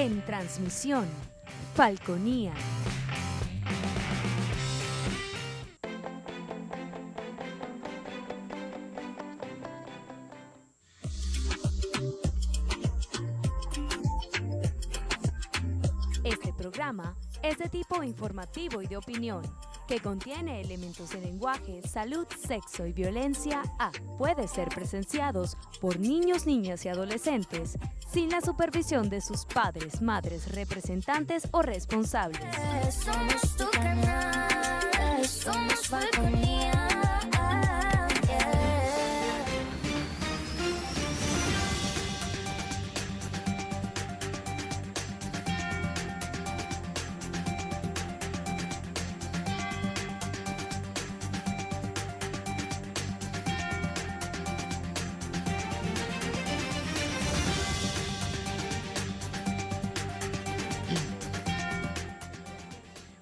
En transmisión, Falconía. Este programa es de tipo informativo y de opinión, que contiene elementos de lenguaje, salud, sexo y violencia puede ser presenciados por niños, niñas y adolescentes sin la supervisión de sus padres, madres, representantes o responsables. Somos tu canal, somos Falconía.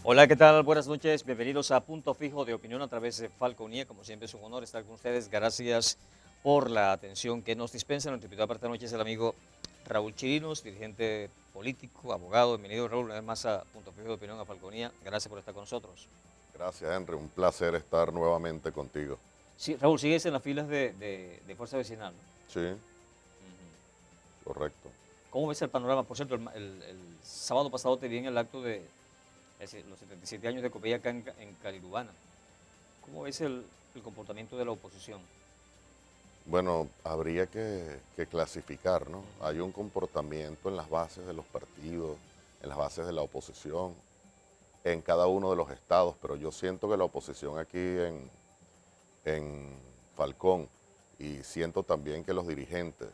Hola, ¿qué tal? Buenas noches, bienvenidos a Punto Fijo de Opinión a través de Falconía. Como siempre es un honor estar con ustedes, gracias por la atención que nos dispensa. Nuestro invitado para esta noche es el amigo Raúl Chirinos, dirigente político, abogado. Bienvenido, Raúl, una vez más a Punto Fijo de Opinión a Falconía. Gracias por estar con nosotros. Gracias, Henry, un placer estar nuevamente contigo. Sí, Raúl, sigues en las filas de Fuerza Vecinal, ¿no? Sí, correcto. ¿Cómo ves el panorama? Por cierto, el sábado pasado te vi en el acto de los 77 años de Copey acá en Calirubana. ¿Cómo ves el comportamiento de la oposición? Bueno, habría que clasificar, ¿no? Hay un comportamiento en las bases de los partidos, en las bases de la oposición, en cada uno de los estados, pero yo siento que la oposición aquí en Falcón, y siento también que los dirigentes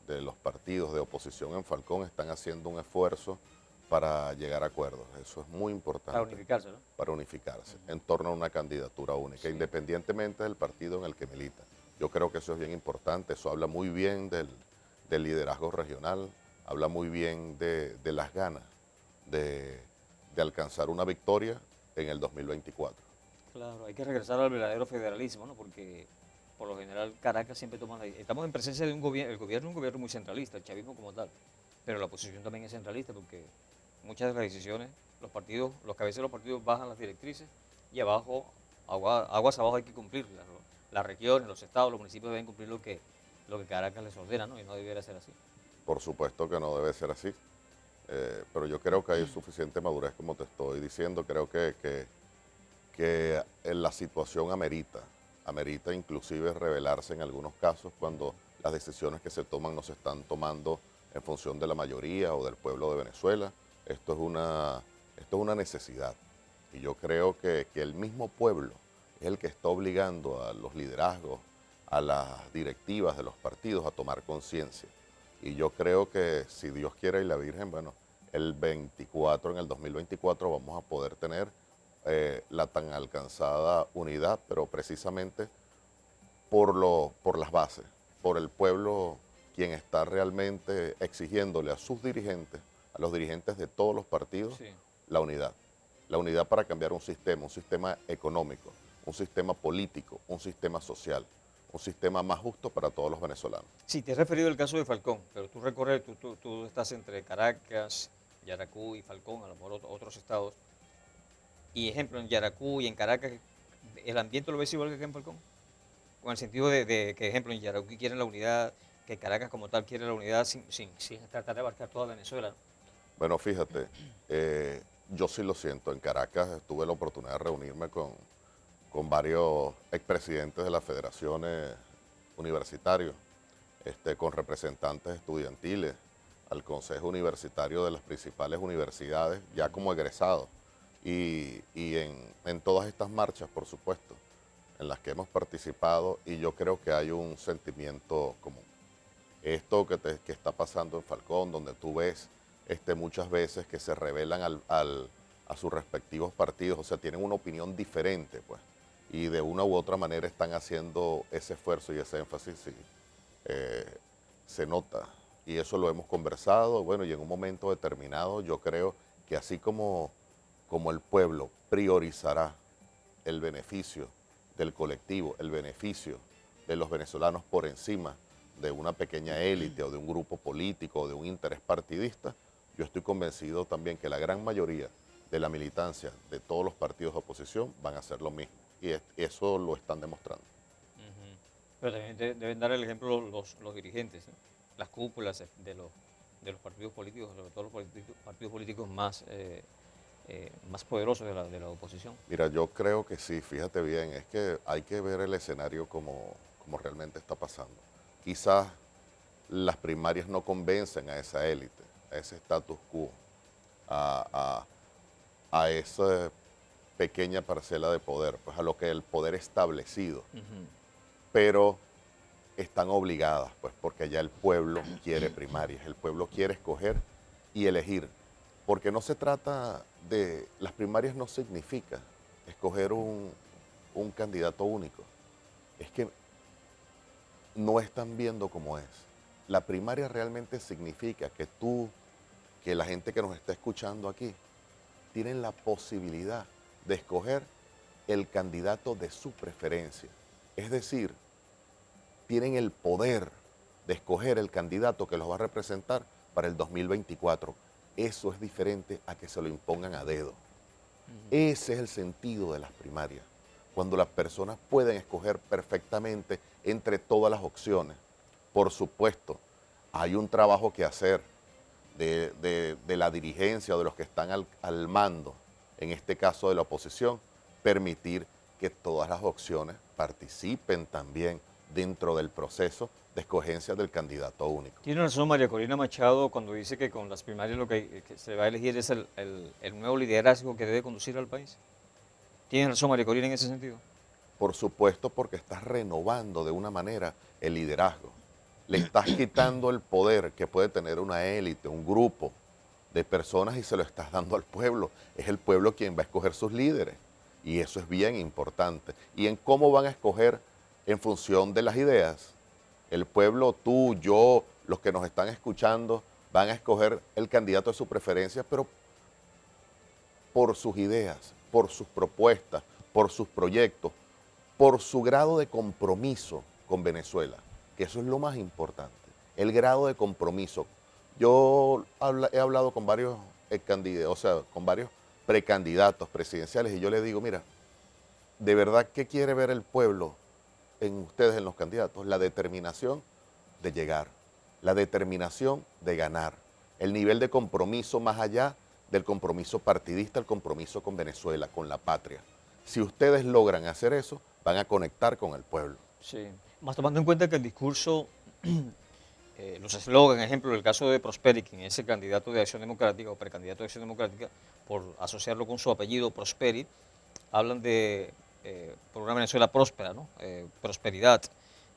de los partidos de oposición en Falcón están haciendo un esfuerzo para llegar a acuerdos. Eso es muy importante. Para unificarse, ¿no? Para unificarse, en torno a una candidatura única, independientemente del partido en el que milita. Yo creo que eso es bien importante, eso habla muy bien del liderazgo regional, habla muy bien de las ganas de alcanzar una victoria en el 2024. Claro, hay que regresar al verdadero federalismo, ¿no? Porque por lo general Caracas siempre toma estamos en presencia de un gobierno, el gobierno es un gobierno muy centralista, el chavismo como tal, pero la oposición también es centralista porque muchas de las decisiones, los partidos, los cabezas de los partidos bajan las directrices y abajo, aguas abajo hay que cumplirlas. Las regiones, los estados, los municipios deben cumplir lo que Caracas les ordena, ¿no? Y no debiera ser así. Por supuesto que no debe ser así, pero yo creo que hay suficiente madurez, como te estoy diciendo. Creo que la situación amerita inclusive revelarse en algunos casos cuando las decisiones que se toman no se están tomando en función de la mayoría o del pueblo de Venezuela. Esto es una necesidad, y yo creo que el mismo pueblo es el que está obligando a los liderazgos, a las directivas de los partidos a tomar conciencia. Y yo creo que si Dios quiere y la Virgen, bueno, el 2024 vamos a poder tener la tan alcanzada unidad, pero precisamente por las bases, por el pueblo, quien está realmente exigiéndole a sus dirigentes, a los dirigentes de todos los partidos, sí, la unidad para cambiar un sistema económico, un sistema político, un sistema social, un sistema más justo para todos los venezolanos. Sí, te has referido al caso de Falcón, pero tú recorres, tú estás entre Caracas, Yaracuy y Falcón, a lo mejor otros estados. Y ejemplo, en Yaracuy y en Caracas, ¿el ambiente lo ves igual que acá en Falcón? Con el sentido de que, ejemplo, en Yaracuy quieren la unidad, que Caracas como tal quiere la unidad sin tratar de abarcar toda Venezuela, ¿no? Bueno, fíjate, yo sí lo siento. En Caracas tuve la oportunidad de reunirme con varios expresidentes de las federaciones universitarias, con representantes estudiantiles, al consejo universitario de las principales universidades, ya como egresados, y en todas estas marchas, por supuesto, en las que hemos participado, y yo creo que hay un sentimiento común. Esto que está pasando en Falcón, donde tú ves muchas veces que se rebelan a sus respectivos partidos, o sea, tienen una opinión diferente, pues, y de una u otra manera están haciendo ese esfuerzo y ese énfasis, sí, se nota, y eso lo hemos conversado, bueno, y en un momento determinado yo creo que así como el pueblo priorizará el beneficio del colectivo, el beneficio de los venezolanos por encima de una pequeña élite o de un grupo político o de un interés partidista, yo estoy convencido también que la gran mayoría de la militancia de todos los partidos de oposición van a hacer lo mismo. Y eso lo están demostrando. Ujú. Pero también deben dar el ejemplo los dirigentes, ¿no? Las cúpulas de los partidos políticos, sobre todo los partidos políticos más poderosos de la oposición. Mira, yo creo que sí, fíjate bien, es que hay que ver el escenario como realmente está pasando. Quizás las primarias no convencen a esa élite, a ese status quo, a esa pequeña parcela de poder, pues a lo que el poder establecido, Ujú. pero están obligadas, pues porque ya el pueblo quiere primarias, el pueblo quiere escoger y elegir, porque no se trata de, las primarias no significa escoger un candidato único, es que no están viendo cómo es. La primaria realmente significa que que la gente que nos está escuchando aquí, tienen la posibilidad de escoger el candidato de su preferencia. Es decir, tienen el poder de escoger el candidato que los va a representar para el 2024. Eso es diferente a que se lo impongan a dedo. Ese es el sentido de las primarias, cuando las personas pueden escoger perfectamente entre todas las opciones. Por supuesto, hay un trabajo que hacer de la dirigencia o de los que están al mando, en este caso de la oposición, permitir que todas las opciones participen también dentro del proceso de escogencia del candidato único. Tiene razón María Corina Machado cuando dice que con las primarias lo que se va a elegir es el nuevo liderazgo que debe conducir al país. ¿Tiene razón María Corina en ese sentido? Por supuesto, porque estás renovando de una manera el liderazgo. Le estás quitando el poder que puede tener una élite, un grupo de personas y se lo estás dando al pueblo. Es el pueblo quien va a escoger sus líderes y eso es bien importante. ¿Y en cómo van a escoger? En función de las ideas. El pueblo, tú, yo, los que nos están escuchando, van a escoger el candidato de su preferencia, pero por sus ideas, por sus propuestas, por sus proyectos, por su grado de compromiso con Venezuela, que eso es lo más importante, el grado de compromiso. Yo he hablado con varios candidatos, o sea, con varios precandidatos presidenciales y yo les digo, mira, ¿de verdad qué quiere ver el pueblo en ustedes, en los candidatos? La determinación de llegar, la determinación de ganar, el nivel de compromiso más allá del compromiso partidista, el compromiso con Venezuela, con la patria. Si ustedes logran hacer eso, van a conectar con el pueblo. Sí. Más tomando en cuenta que el discurso, los eslogans, ejemplo, el caso de Prosperi, quien es el candidato de Acción Democrática o precandidato de Acción Democrática, por asociarlo con su apellido, Prosperi, hablan de por una Venezuela próspera, ¿no? Prosperidad.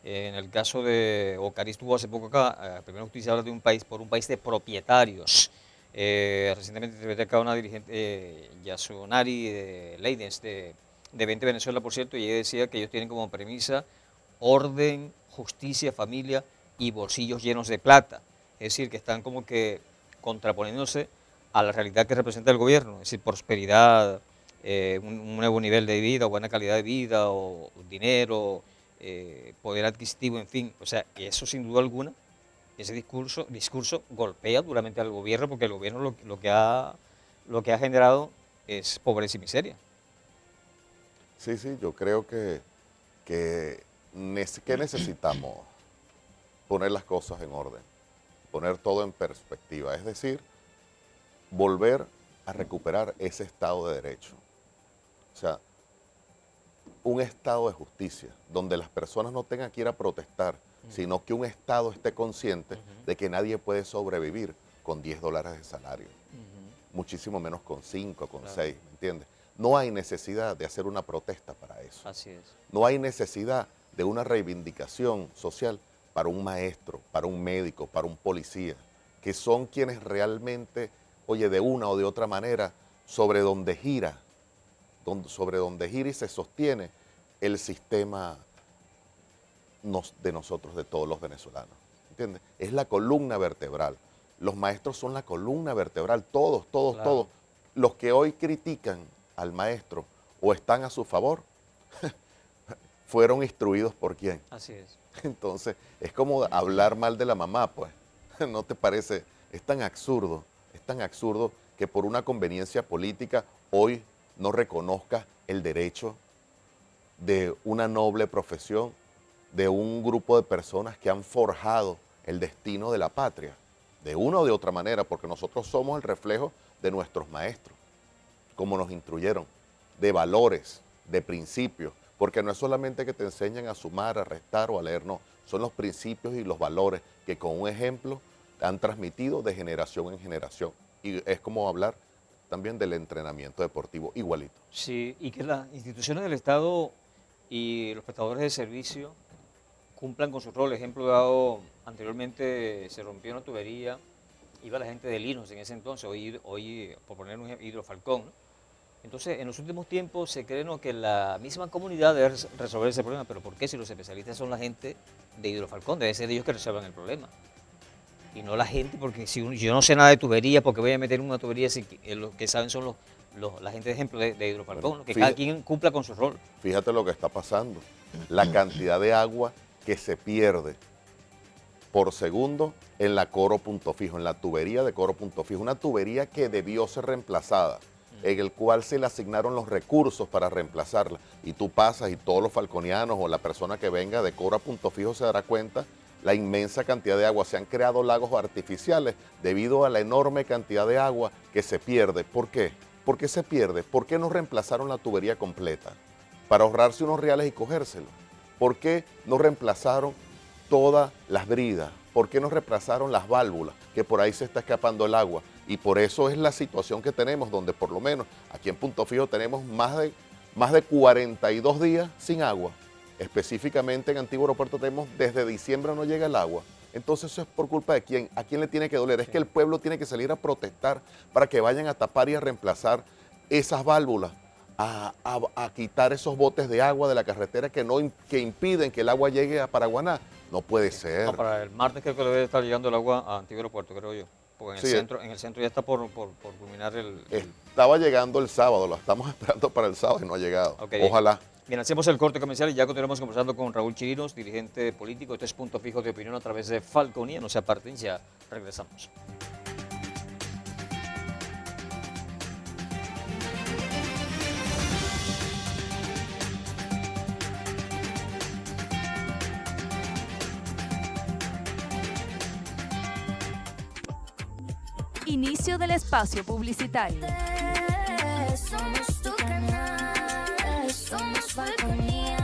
En el caso de Ocari estuvo hace poco acá, Primera Justicia habla de un país, por un país de propietarios. Recientemente te acá una dirigente, Yasunari Leidens, de 20 Venezuela, por cierto, y ella decía que ellos tienen como premisa orden, justicia, familia y bolsillos llenos de plata. Es decir, que están como que contraponiéndose a la realidad que representa el gobierno, es decir, prosperidad, un nuevo nivel de vida, buena calidad de vida, o dinero, poder adquisitivo, en fin. O sea, eso sin duda alguna, ese discurso golpea duramente al gobierno, porque el gobierno lo que ha generado es pobreza y miseria. Sí, sí, yo creo que necesitamos poner las cosas en orden, poner todo en perspectiva, es decir, volver a recuperar ese Estado de Derecho. O sea, un Estado de justicia, donde las personas no tengan que ir a protestar, sino que un Estado esté consciente de que nadie puede sobrevivir con $10 de salario, muchísimo menos con 5, con 6, ¿me entiendes? No hay necesidad de hacer una protesta para eso. Así es. No hay necesidad de una reivindicación social para un maestro, para un médico, para un policía, que son quienes realmente, oye, de una o de otra manera, sobre donde gira y se sostiene el sistema de nosotros, de todos los venezolanos, ¿entiendes? Es la columna vertebral. Los maestros son la columna vertebral, todos, Claro. todos. Los que hoy critican al maestro o están a su favor, fueron instruidos por quién. Así es. Entonces, es como hablar mal de la mamá, pues. ¿No te parece? Es tan absurdo tan absurdo que por una conveniencia política hoy no reconozca el derecho de una noble profesión, de un grupo de personas que han forjado el destino de la patria, de una o de otra manera, porque nosotros somos el reflejo de nuestros maestros, como nos instruyeron, de valores, de principios, porque no es solamente que te enseñan a sumar, a restar o a leer, no, son los principios y los valores que con un ejemplo han transmitido de generación en generación. Y es como hablar también del entrenamiento deportivo, igualito. Sí, y que las instituciones del Estado y los prestadores de servicio cumplan con su rol. Ejemplo dado, anteriormente se rompió una tubería, iba la gente de Linos en ese entonces, hoy por poner un ejemplo, Hidrofalcón, ¿no? Entonces, en los últimos tiempos se cree, ¿no?, que la misma comunidad debe resolver ese problema, pero ¿por qué? Si los especialistas son la gente de Hidrofalcón, debe ser ellos que resuelvan el problema. Y no la gente, porque si yo no sé nada de tubería, porque voy a meter una tubería, si los que saben son la gente de ejemplo de Hidrofalcón, Bueno, ¿no? Que fíjate, cada quien cumpla con su rol. fíjate lo que está pasando, la cantidad de agua que se pierde por segundo en la Coro Punto Fijo, en la tubería de Coro Punto Fijo, una tubería que debió ser reemplazada, en el cual se le asignaron los recursos para reemplazarla. Y tú pasas y todos los falconianos o la persona que venga de Coro a Punto Fijo se dará cuenta la inmensa cantidad de agua. Se han creado lagos artificiales debido a la enorme cantidad de agua que se pierde. ¿Por qué? ¿Por qué se pierde? ¿Por qué no reemplazaron la tubería completa? Para ahorrarse unos reales y cogérselo. ¿Por qué no reemplazaron todas las bridas? ¿Por qué no reemplazaron las válvulas? Que por ahí se está escapando el agua. Y por eso es la situación que tenemos, donde por lo menos aquí en Punto Fijo tenemos más de 42 días sin agua. Específicamente en Antiguo Aeropuerto tenemos desde diciembre no llega el agua. Entonces eso es por culpa de quién. ¿A quién le tiene que doler? Es que el pueblo tiene que salir a protestar para que vayan a tapar y a reemplazar esas válvulas, a quitar esos botes de agua de la carretera que impiden que el agua llegue a Paraguaná. No puede ser. No, para el martes creo que debe estar llegando el agua a Antiguo Aeropuerto, creo yo. Porque Sí. en el centro ya está por culminar el... Estaba llegando el sábado, lo estamos esperando para el sábado y no ha llegado. Ok. Ojalá. Bien, hacemos el corte comercial y ya continuaremos conversando con Raúl Chirinos, dirigente político. Este es Punto Fijo de Opinión a través de Falconía. No se aparten, ya regresamos. Inicio del espacio publicitario. Somos tu canal, somos Falconía.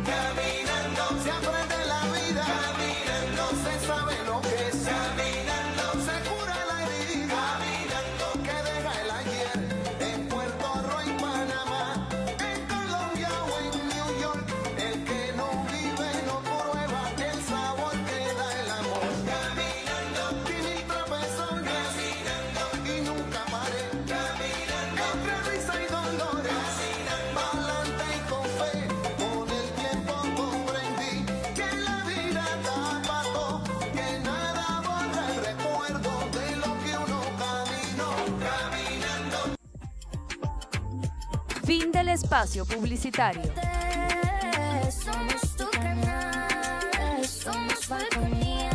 Caminando se aprende la vida, caminando se sabe lo que es, caminando se cura la herida, caminando que deja el ayer, en Puerto Rico y Panamá, en Colombia o en New York, el que no vive no prueba el sabor que da el amor, caminando y mi tropezón, caminando y nunca paré, caminando entre risa y dolores, caminando adelante y con fe. Con el tiempo comprendí que la vida da pato, que nada borra el recuerdo de lo que uno caminó, caminando. Fin del espacio publicitario. Somos tu canal, somos Falconía.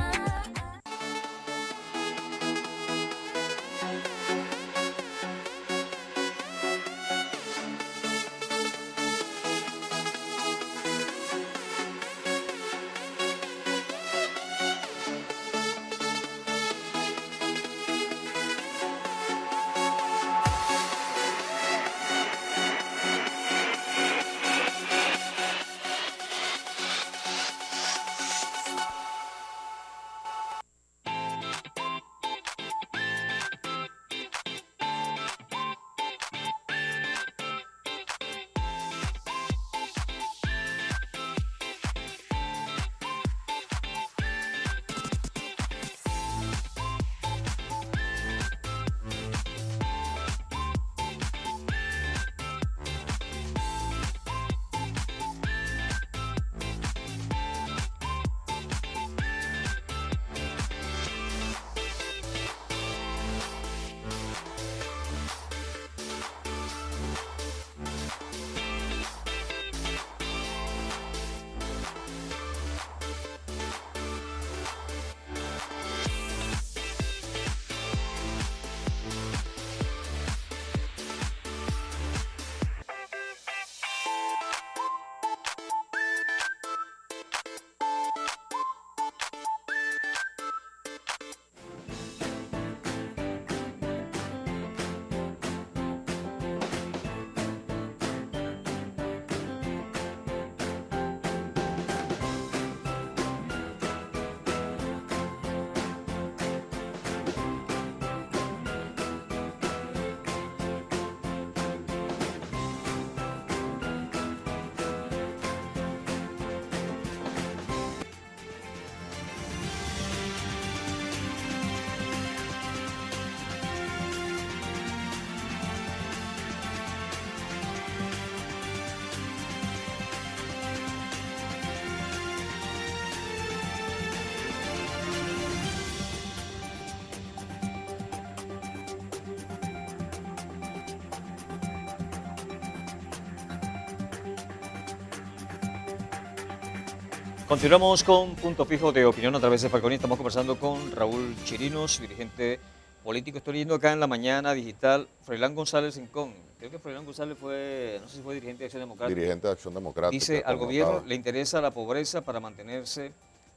Continuamos con Punto Fijo de Opinión a través de Falconi. Estamos conversando con Raúl Chirinos, dirigente político. Estoy leyendo acá en La Mañana Digital, Froilán González Rincón. Creo que Froilán González fue, no sé si fue dirigente de Acción Democrática. Dirigente de Acción Democrática. Dice, al gobierno connotado. le interesa la pobreza para mantenerse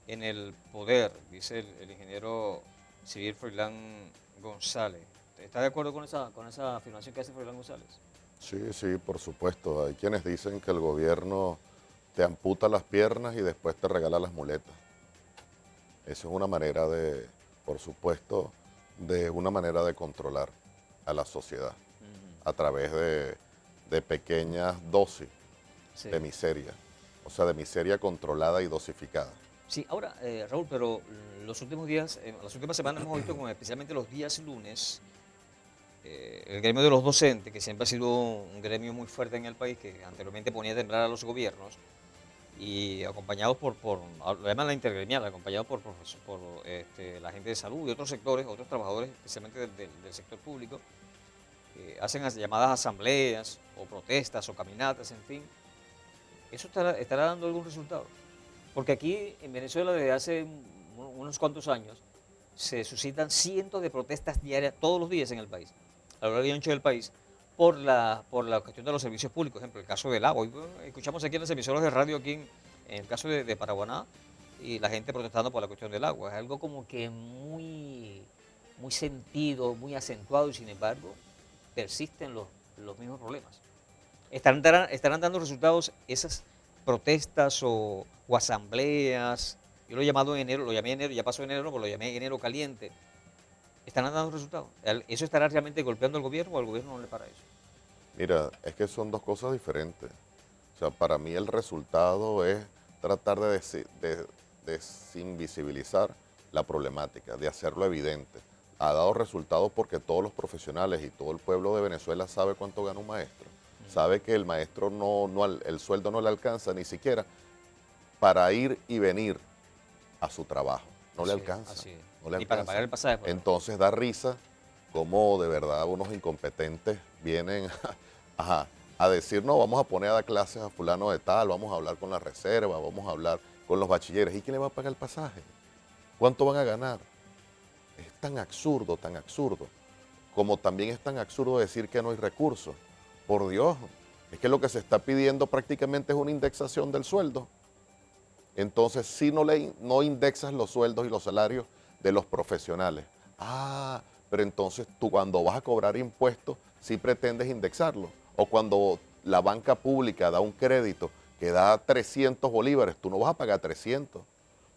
en el poder, dice el ingeniero civil Froilán González. ¿Está de acuerdo con esa afirmación que hace Froilán González? Sí, sí, por supuesto. Hay quienes dicen que el gobierno te amputa las piernas y después te regala las muletas. Eso es una manera de, por supuesto, de una manera de controlar a la sociedad a través de pequeñas dosis Sí. de miseria. O sea, de miseria controlada y dosificada. Sí, ahora, Raúl, pero los últimos días, las últimas semanas hemos visto como especialmente los días lunes, el gremio de los docentes, que siempre ha sido un gremio muy fuerte en el país, que anteriormente ponía a temblar a los gobiernos, y acompañados lo llaman la intergremial, acompañados por la gente de salud y otros sectores, otros trabajadores, especialmente del sector público, hacen llamadas asambleas o protestas o caminatas, en fin. ¿Eso estará dando algún resultado? Porque aquí en Venezuela desde hace unos cuantos años se suscitan cientos de protestas diarias todos los días en el país, a lo largo y ancho del país, por la cuestión de los servicios públicos. Por ejemplo, el caso del agua. Hoy, escuchamos aquí en las emisoras de radio aquí en el caso de Paraguaná y la gente protestando por la cuestión del agua. Es algo como que muy sentido, muy acentuado y sin embargo persisten los mismos problemas. ¿Estarán dando resultados esas protestas o asambleas? Yo lo he llamado en enero, lo llamé enero, ya pasó enero, pero lo llamé enero caliente. ¿Estarán dando resultados? ¿Eso estará realmente golpeando al gobierno o al gobierno no le para eso? Mira, es que son dos cosas diferentes. O sea, para mí el resultado es tratar de desinvisibilizar la problemática, de hacerlo evidente. Ha dado resultados porque todos los profesionales y todo el pueblo de Venezuela sabe cuánto gana un maestro. Sabe que el maestro el sueldo no le alcanza ni siquiera para ir y venir a su trabajo. No le alcanza. Así es. No le Ni para alcanza. pagar el pasaje. por ejemplo. Entonces da risa cómo de verdad unos incompetentes vienen a decir, no, vamos a poner a dar clases a fulano de tal, vamos a hablar con la reserva, vamos a hablar con los bachilleres. ¿Y quién le va a pagar el pasaje? ¿Cuánto van a ganar? Es tan absurdo, como también es tan absurdo decir que no hay recursos. Por Dios, es que lo que se está pidiendo prácticamente es una indexación del sueldo. Entonces, si no indexas los sueldos y los salarios de los profesionales, pero entonces tú cuando vas a cobrar impuestos, sí pretendes indexarlo. O cuando la banca pública da un crédito que da 300 bolívares, tú no vas a pagar 300,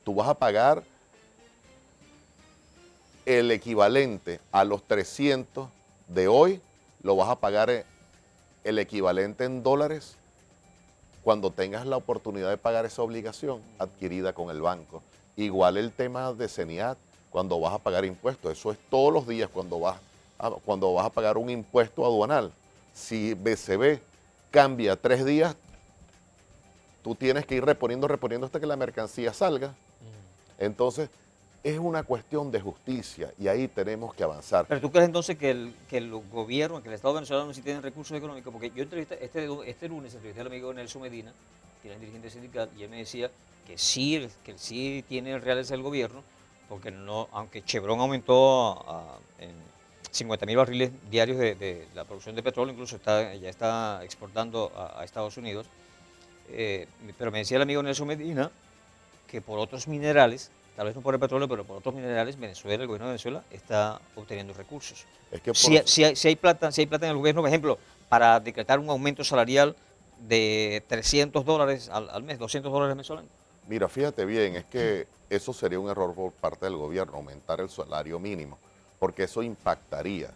tú vas a pagar el equivalente a los 300 de hoy, lo vas a pagar el equivalente en dólares cuando tengas la oportunidad de pagar esa obligación adquirida con el banco. Igual el tema de CENIAT, cuando vas a pagar impuestos, eso es todos los días cuando vas a pagar un impuesto aduanal. Si BCB cambia 3 días, tú tienes que ir reponiendo hasta que la mercancía salga. Entonces, es una cuestión de justicia y ahí tenemos que avanzar. Pero tú crees entonces que el gobierno, que el Estado venezolano sí tiene recursos económicos, porque yo entrevisté este lunes entrevisté al amigo Nelson Medina, que es dirigente sindical, y él me decía que sí tiene reales el gobierno, porque no, aunque Chevron aumentó en 50.000 barriles diarios de la producción de petróleo, incluso ya está exportando a Estados Unidos, pero me decía el amigo Nelson Medina que por otros minerales, tal vez no por el petróleo, pero por otros minerales, Venezuela, el gobierno de Venezuela está obteniendo recursos. Es que Si hay plata en el gobierno, por ejemplo, para decretar un aumento salarial de $300 al mes, $200 mensuales. Mira, fíjate bien, es que eso sería un error por parte del gobierno, aumentar el salario mínimo, porque eso impactaría.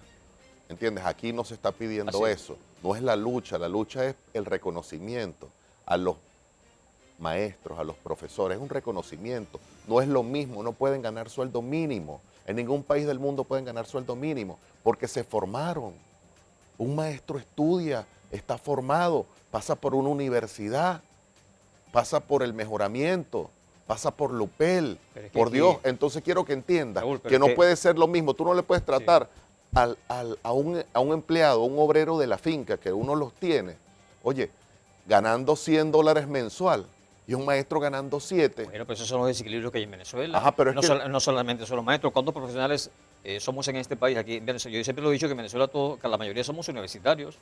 ¿Entiendes? Aquí no se está pidiendo Así es. eso. No es la lucha es el reconocimiento a los maestros, a los profesores, es un reconocimiento. No es lo mismo, no pueden ganar sueldo mínimo. En ningún país del mundo pueden ganar sueldo mínimo porque se formaron. Un maestro estudia, está formado, pasa por una universidad, pasa por el mejoramiento, pasa por Lupel, Pero es que por aquí- Dios. Entonces quiero que entiendas Raúl, pero que es no que- puede ser lo mismo. Tú no le puedes tratar a un empleado, a un obrero de la finca que uno los tiene, oye, ganando $100 mensual y un maestro ganando 7. Bueno, pero esos son los desequilibrios que hay en Venezuela. Ajá, pero es no, que- no solamente son los maestros. ¿Cuántos profesionales somos en este país? Aquí en Venezuela, yo siempre lo he dicho que en Venezuela que la mayoría somos universitarios.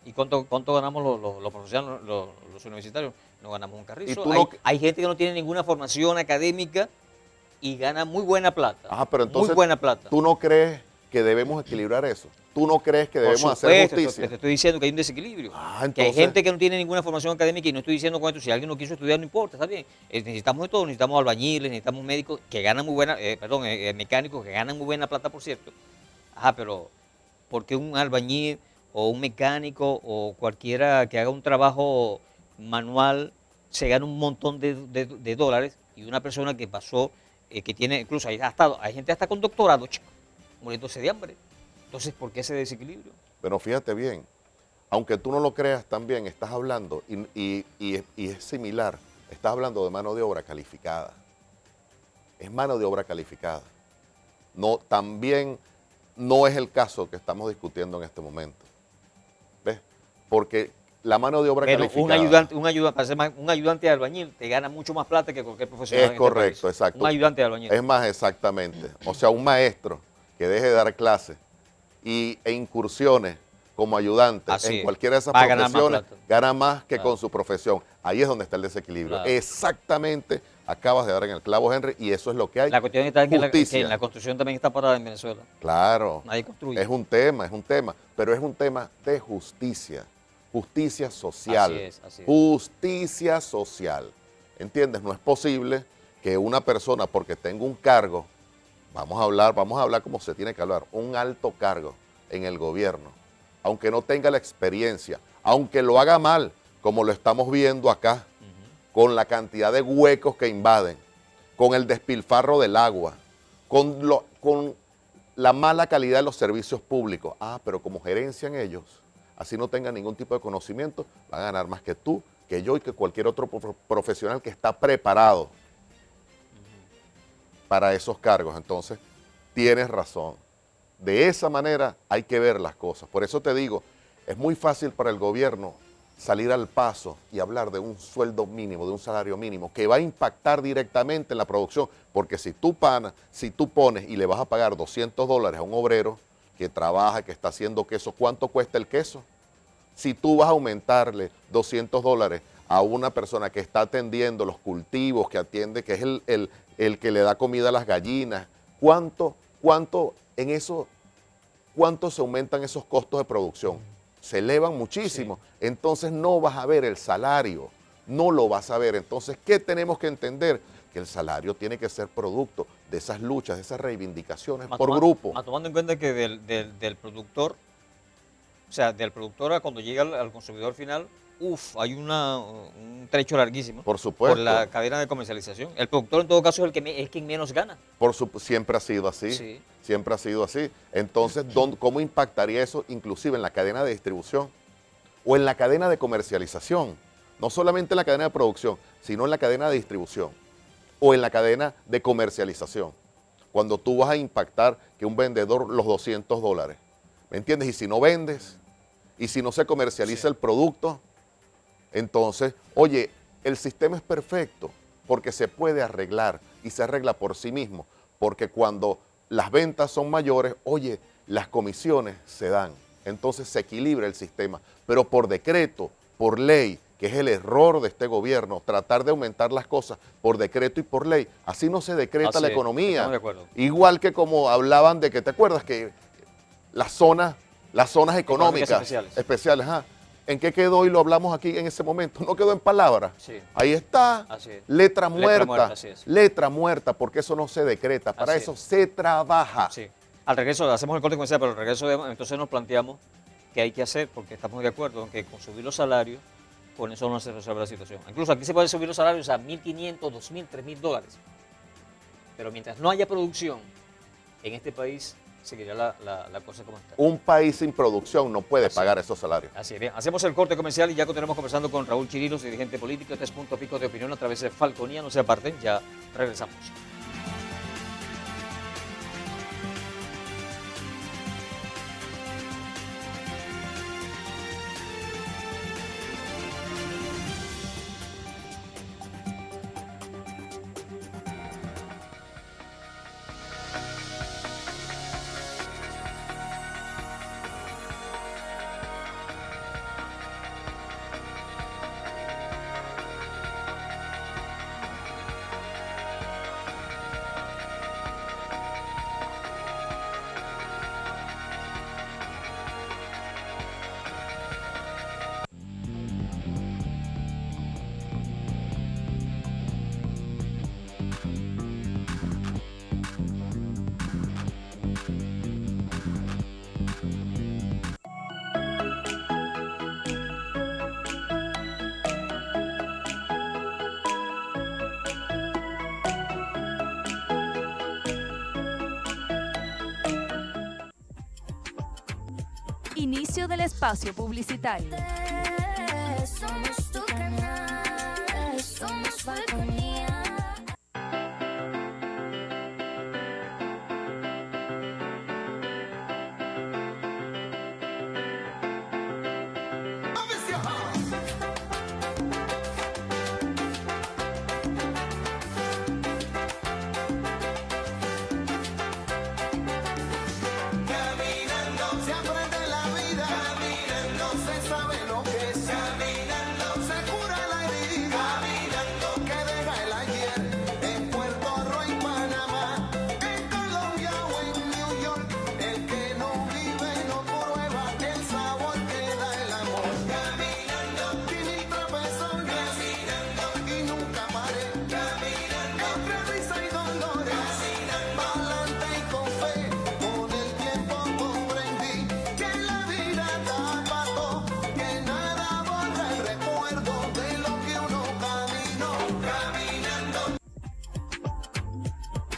¿Y cuánto ganamos los profesionales, los universitarios? No ganamos un carrizo. tú Hay, no- hay gente que no tiene ninguna formación académica y gana muy buena plata. Ajá, pero entonces muy buena plata. ¿tú no crees que debemos equilibrar eso? ¿Tú no crees que Por debemos hacer supuesto, justicia? te estoy diciendo que hay un desequilibrio. Ah, Que hay entonces- gente que no tiene ninguna formación académica y no estoy diciendo con esto, si alguien no quiso estudiar no importa, está bien. Necesitamos de todo, necesitamos albañiles, necesitamos médicos que ganan muy buena, mecánicos que ganan muy buena plata, por cierto. Ajá, pero ¿por qué un albañil o un mecánico o cualquiera que haga un trabajo manual se gana un montón de dólares y una persona que pasó, que tiene, incluso hay gente hasta con doctorado, chico, muriéndose de hambre? Entonces, ¿por qué ese desequilibrio? Pero fíjate bien, aunque tú no lo creas también, estás hablando, y es similar, estás hablando de mano de obra calificada. Es mano de obra calificada. No, también no es el caso que estamos discutiendo en este momento. ¿Ves? Porque la mano de obra Pero calificada... un ayudante de albañil te gana mucho más plata que cualquier profesional. Es en correcto, este país. exacto. Un ayudante de albañil. Es más, exactamente. O sea, un maestro que deje de dar clases e incursiones como ayudante Así en es. cualquiera de esas Va a ganar más profesiones, plata. gana más que Claro. con su profesión. Ahí es donde está el desequilibrio. Claro. Exactamente, acabas de dar en el clavo, Henry, y eso es lo que hay. La cuestión está en que Justicia. la construcción también está parada en Venezuela. Claro. Nadie construye. Es un tema, pero es un tema de justicia social. Así es. Justicia social. ¿Entiendes? No es posible que una persona, porque tenga un cargo, vamos a hablar como se tiene que hablar, un alto cargo en el gobierno, aunque no tenga la experiencia, aunque lo haga mal, como lo estamos viendo acá, con la cantidad de huecos que invaden, con el despilfarro del agua, con la mala calidad de los servicios públicos. Ah, pero como gerencian ellos, así no tengan ningún tipo de conocimiento, van a ganar más que tú, que yo y que cualquier otro profesional que está preparado para esos cargos. Entonces, tienes razón. De esa manera hay que ver las cosas. Por eso te digo, es muy fácil para el gobierno salir al paso y hablar de un sueldo mínimo, de un salario mínimo, que va a impactar directamente en la producción, porque si tú pones y le vas a pagar $200 a un obrero que trabaja, que está haciendo queso, ¿cuánto cuesta el queso? Si tú vas a aumentarle $200 a una persona que está atendiendo los cultivos, que atiende, que es el que le da comida a las gallinas, ¿cuánto se aumentan esos costos de producción? Se elevan muchísimo. Sí. Entonces no vas a ver el salario, no lo vas a ver. Entonces, ¿qué tenemos que entender? Que el salario tiene que ser producto de esas luchas, de esas reivindicaciones por grupo. Tomando en cuenta que del productor, o sea, del productor a cuando llega al consumidor final, hay un trecho larguísimo. Por supuesto. Por la cadena de comercialización. El productor en todo caso es quien menos gana. Siempre ha sido así. Sí. Siempre ha sido así. Entonces, ¿cómo impactaría eso inclusive en la cadena de distribución o en la cadena de comercialización? No solamente en la cadena de producción, sino en la cadena de distribución o en la cadena de comercialización. Cuando tú vas a impactar que un vendedor los $200, ¿me entiendes? Y si no vendes, y si no se comercializa el producto, entonces, oye, el sistema es perfecto porque se puede arreglar y se arregla por sí mismo, porque cuando las ventas son mayores, oye, las comisiones se dan, entonces se equilibra el sistema, pero por decreto, por ley, que es el error de este gobierno, tratar de aumentar las cosas por decreto y por ley, así no se decreta la economía. Estamos de acuerdo. Igual que como hablaban de que, ¿te acuerdas que las zonas económicas especiales, ¿en qué quedó? Y lo hablamos aquí en ese momento. No quedó en palabras. Sí. Ahí está. Así es. Letra muerta. Así es. Letra muerta, porque eso no se decreta. Para Así eso es. se trabaja. Sí. Al regreso, hacemos el corte comercial, pero al regreso entonces nos planteamos qué hay que hacer, porque estamos de acuerdo en que con subir los salarios, con eso no se resuelve la situación. Incluso aquí se pueden subir los salarios a $1.500, $2.000, $3.000. Pero mientras no haya producción en este país, seguirá la cosa como está. Un país sin producción no puede pagar esos salarios. Así es, bien. Hacemos el corte comercial y ya continuamos conversando con Raúl Chirinos, dirigente político. Este es Punto Pico de Opinión a través de Falconía. No se aparten, ya regresamos. Inicio del espacio publicitario. Somos tu canal, somos Falconía. Caminando se aprende la vida, caminando se sabe lo que es, caminando se cura la herida, caminando que deja el ayer, en Puerto Rico y Panamá, en Colombia o en New York, el que no vive no prueba el sabor que da el amor, caminando, y mil trapezones, caminando, y nunca paré, caminando, entre risa y dolores, caminando, pa'lante y con fe, con el tiempo comprendí que la vida da pato, que nada borra el recuerdo de lo que uno caminó, caminando.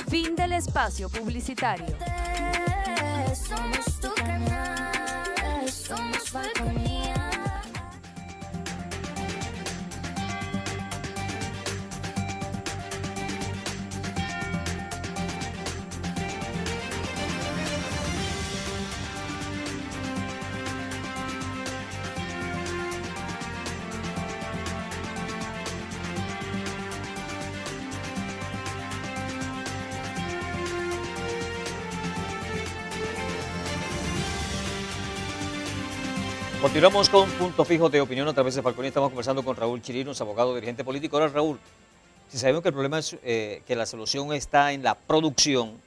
Fin del espacio publicitario. Somos tu canal, somos Falconía. Continuamos con Punto Fijo de Opinión a través de Falconía. Estamos conversando con Raúl Chirinos, abogado, dirigente político. Ahora, Raúl, si sabemos que el problema es que la solución está en la producción,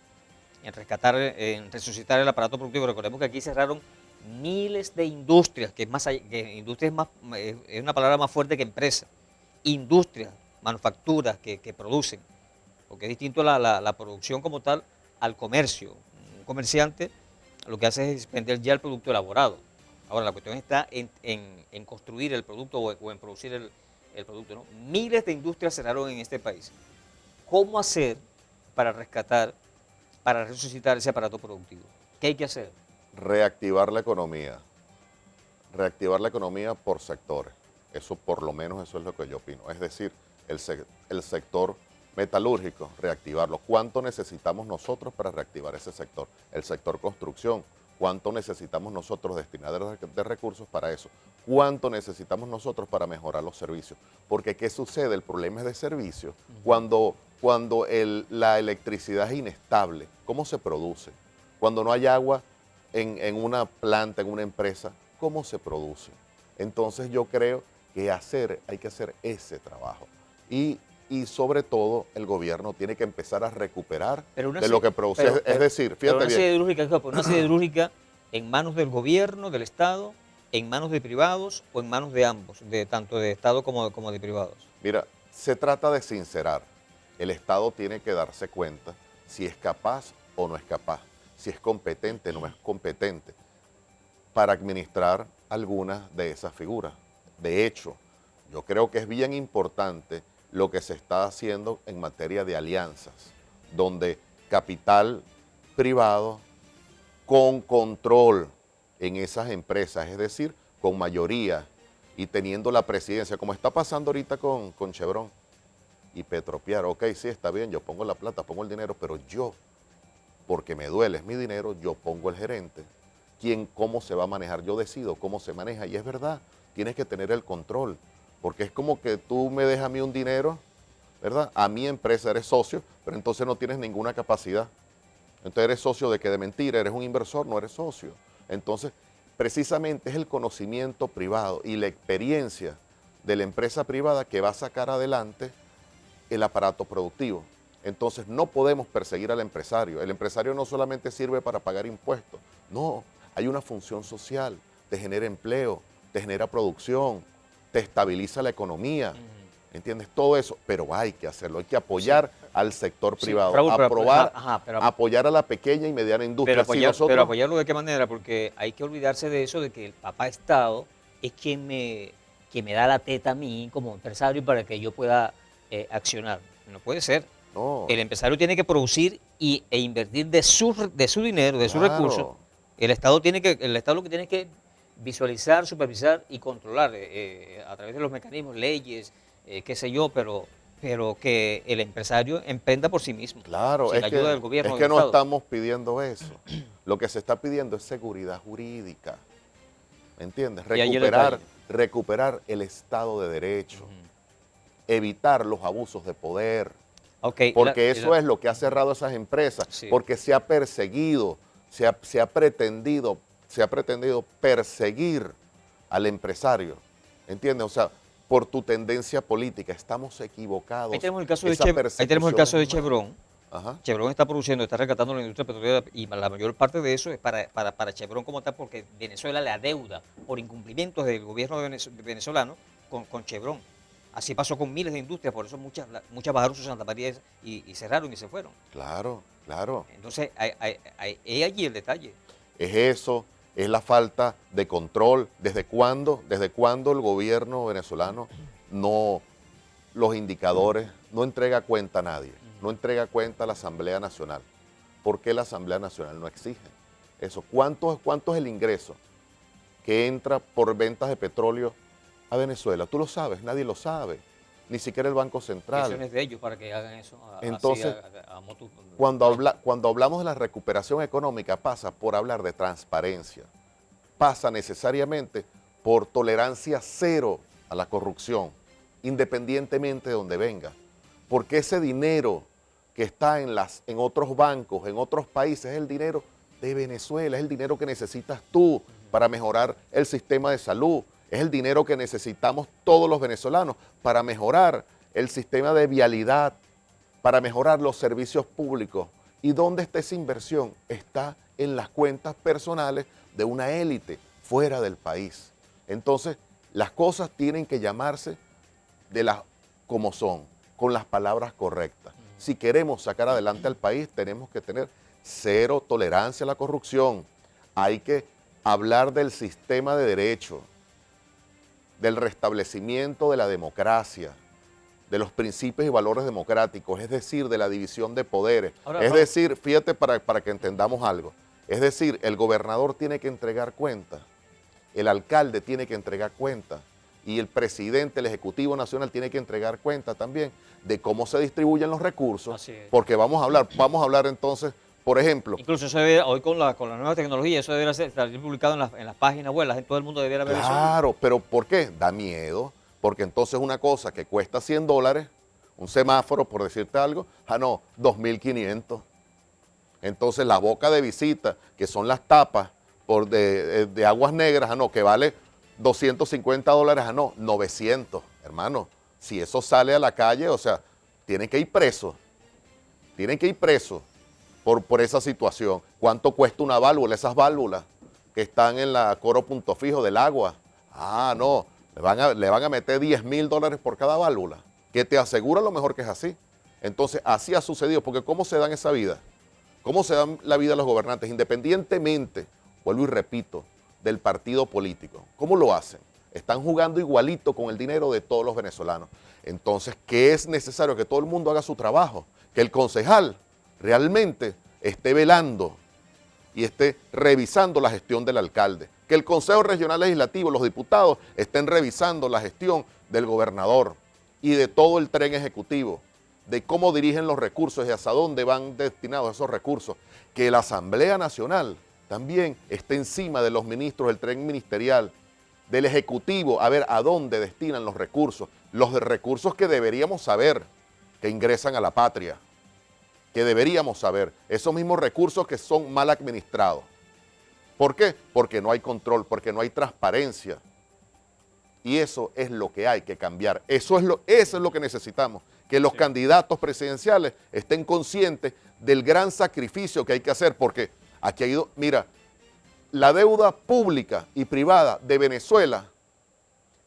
en rescatar, en resucitar el aparato productivo. Recordemos que aquí cerraron miles de industrias, que es más que industria es una palabra más fuerte que empresa. Industrias, manufacturas que producen, porque es distinto la producción como tal al comercio. Un comerciante lo que hace es vender ya el producto elaborado. Ahora, la cuestión está en construir el producto o en producir el producto, ¿no? Miles de industrias cerraron en este país. ¿Cómo hacer para rescatar, para resucitar ese aparato productivo? ¿Qué hay que hacer? Reactivar la economía. Reactivar la economía por sectores. Eso, por lo menos, eso es lo que yo opino. Es decir, el sector metalúrgico, reactivarlo. ¿Cuánto necesitamos nosotros para reactivar ese sector? El sector construcción. ¿Cuánto necesitamos nosotros destinar de recursos para eso? ¿Cuánto necesitamos nosotros para mejorar los servicios? Porque ¿qué sucede? El problema es de servicios. Cuando la electricidad es inestable, ¿cómo se produce? Cuando no hay agua en una planta, en una empresa, ¿cómo se produce? Entonces yo creo que hay que hacer ese trabajo. Y sobre todo el gobierno tiene que empezar a recuperar de lo que produce. Es decir, fíjate bien. Una siderúrgica en manos del gobierno, del Estado, en manos de privados o en manos de ambos, tanto de Estado como de privados. Mira, se trata de sincerar. El Estado tiene que darse cuenta si es capaz o no es capaz, si es competente o no es competente para administrar algunas de esas figuras. De hecho, yo creo que es bien importante lo que se está haciendo en materia de alianzas, donde capital privado con control en esas empresas, es decir, con mayoría y teniendo la presidencia, como está pasando ahorita con Chevron y Petropiar. Ok, sí, está bien, yo pongo la plata, pongo el dinero, pero yo, porque me duele, es mi dinero, yo pongo el gerente. ¿Cómo se va a manejar? Yo decido cómo se maneja y es verdad, tienes que tener el control. Porque es como que tú me dejas a mí un dinero, ¿verdad? A mi empresa eres socio, pero entonces no tienes ninguna capacidad. Entonces eres socio de que de mentira, eres un inversor, no eres socio. Entonces, precisamente es el conocimiento privado y la experiencia de la empresa privada que va a sacar adelante el aparato productivo. Entonces no podemos perseguir al empresario. El empresario no solamente sirve para pagar impuestos, no, hay una función social, te genera empleo, te genera producción, te estabiliza la economía, ¿entiendes? Todo eso, pero hay que hacerlo, hay que apoyar al sector privado, Raúl, apoyar a la pequeña y mediana industria. Pero apoyarlo ¿de qué manera? Porque hay que olvidarse de eso, de que el papá Estado es quien me da la teta a mí como empresario para que yo pueda accionar. No puede ser. No. El empresario tiene que producir e invertir de su dinero, de sus recursos. El Estado lo que tiene es que visualizar, supervisar y controlar a través de los mecanismos, leyes, qué sé yo, pero que el empresario emprenda por sí mismo. Claro, sin es la ayuda que, del gobierno. es del que no Estado. estamos pidiendo eso. Lo que se está pidiendo es seguridad jurídica. ¿Me entiendes? Y ahí el Recuperar, detalle. recuperar el Estado de Derecho. Evitar los abusos de poder. Ok, Porque eso es lo que ha cerrado esas empresas. Sí. Porque se ha perseguido, se ha pretendido perseguir al empresario. ¿Entiendes? O sea, por tu tendencia política. Estamos equivocados. Ahí tenemos el caso de, Esa ahí tenemos el persecución caso de es mala. Chevron. Ajá. Chevron está produciendo, está rescatando la industria petrolera y la mayor parte de eso es para Chevron como tal, porque Venezuela le adeuda por incumplimientos del gobierno venezolano con Chevron. Así pasó con miles de industrias, por eso muchas bajaron su Santa María y cerraron y se fueron. Claro, claro. Entonces, es allí el detalle. Es eso, es la falta de control. ¿Desde cuándo el gobierno venezolano los indicadores, no entrega cuenta a nadie? No entrega cuenta a la Asamblea Nacional. ¿Por qué la Asamblea Nacional no exige eso? ¿Cuánto es el ingreso que entra por ventas de petróleo a Venezuela? Tú lo sabes, nadie lo sabe, ni siquiera el Banco Central. Decisiones de ellos para que hagan eso. Entonces, a motu- Cuando hablamos de la recuperación económica, pasa por hablar de transparencia, pasa necesariamente por tolerancia cero a la corrupción, independientemente de donde venga. Porque ese dinero que está en otros bancos, en otros países, es el dinero de Venezuela, es el dinero que necesitas tú para mejorar el sistema de salud, es el dinero que necesitamos todos los venezolanos para mejorar el sistema de vialidad, para mejorar los servicios públicos. ¿Y dónde está esa inversión? Está en las cuentas personales de una élite fuera del país. Entonces, las cosas tienen que llamarse como son, con las palabras correctas. Si queremos sacar adelante al país, tenemos que tener cero tolerancia a la corrupción. Hay que hablar del sistema de derecho, del restablecimiento de la democracia, de los principios y valores democráticos, es decir, de la división de poderes. Decir, fíjate para que entendamos algo, es decir, el gobernador tiene que entregar cuenta, el alcalde tiene que entregar cuenta y el presidente, el Ejecutivo Nacional tiene que entregar cuenta también de cómo se distribuyen los recursos, Así es. porque vamos a hablar entonces, por ejemplo, Incluso eso debe, hoy con la nueva tecnología, eso debería estar publicado en las páginas web, todo el mundo debería ver eso. claro, pero ¿por qué? Da miedo, porque entonces una cosa que cuesta $100, un semáforo, por decirte algo, no, 2.500. Entonces la boca de visita, que son las tapas de aguas negras, que vale $250, no, 900. Hermano, si eso sale a la calle, o sea, tienen que ir presos por esa situación. ¿Cuánto cuesta una válvula? Esas válvulas que están en la coro punto fijo del agua. No, le van a meter $10.000 por cada válvula, que te asegura lo mejor que es así. Entonces, así ha sucedido, porque ¿cómo se dan esa vida? ¿Cómo se dan la vida a los gobernantes? Independientemente, vuelvo y repito, del partido político. ¿Cómo lo hacen? Están jugando igualito con el dinero de todos los venezolanos. Entonces, ¿qué es necesario? Que todo el mundo haga su trabajo, que el concejal realmente esté velando y esté revisando la gestión del alcalde, que el Consejo Regional Legislativo, los diputados, estén revisando la gestión del gobernador y de todo el tren ejecutivo, de cómo dirigen los recursos y hacia dónde van destinados esos recursos, que la Asamblea Nacional también esté encima de los ministros del tren ministerial, del Ejecutivo, a ver a dónde destinan los recursos que deberíamos saber que ingresan a la patria, que deberíamos saber, esos mismos recursos que son mal administrados. ¿Por qué? Porque no hay control, porque no hay transparencia. Y eso es lo que hay que cambiar. Eso es lo que necesitamos, que los candidatos presidenciales estén conscientes del gran sacrificio que hay que hacer, porque aquí ha ido, mira, la deuda pública y privada de Venezuela,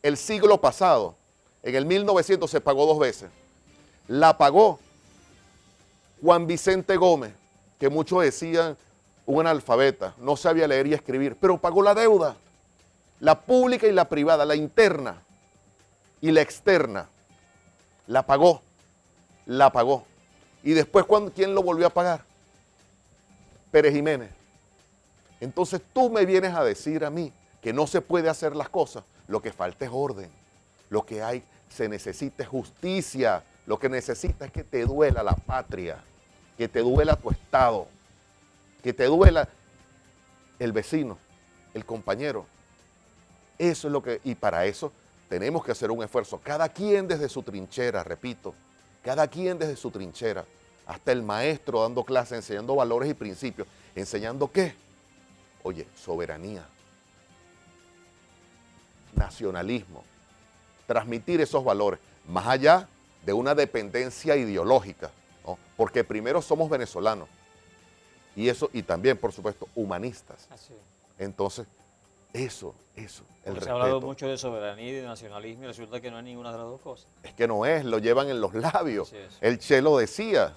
el siglo pasado, en el 1900 se pagó 2 veces. La pagó Juan Vicente Gómez, que muchos decían un analfabeta, no sabía leer y escribir, pero pagó la deuda, la pública y la privada, la interna y la externa, la pagó. Y después, ¿quién lo volvió a pagar? Pérez Jiménez. Entonces tú me vienes a decir a mí que no se puede hacer las cosas, lo que falta es orden. Lo que hay, se necesita es justicia. Lo que necesita es que te duela la patria, que te duela tu estado, que te duela el vecino, el compañero. Eso es lo que, y para eso tenemos que hacer un esfuerzo. Cada quien desde su trinchera, repito, cada quien desde su trinchera, hasta el maestro dando clases, enseñando valores y principios. ¿Enseñando qué? Oye, soberanía, nacionalismo, transmitir esos valores, más allá de una dependencia ideológica, ¿no? Porque primero somos venezolanos, y eso, y también, por supuesto, humanistas. Así es. Entonces, eso, el Porque se respeto. ha hablado mucho de soberanía y de nacionalismo y resulta que no hay ninguna de las dos cosas. Es que no es, lo llevan en los labios. Así es. El Che lo decía.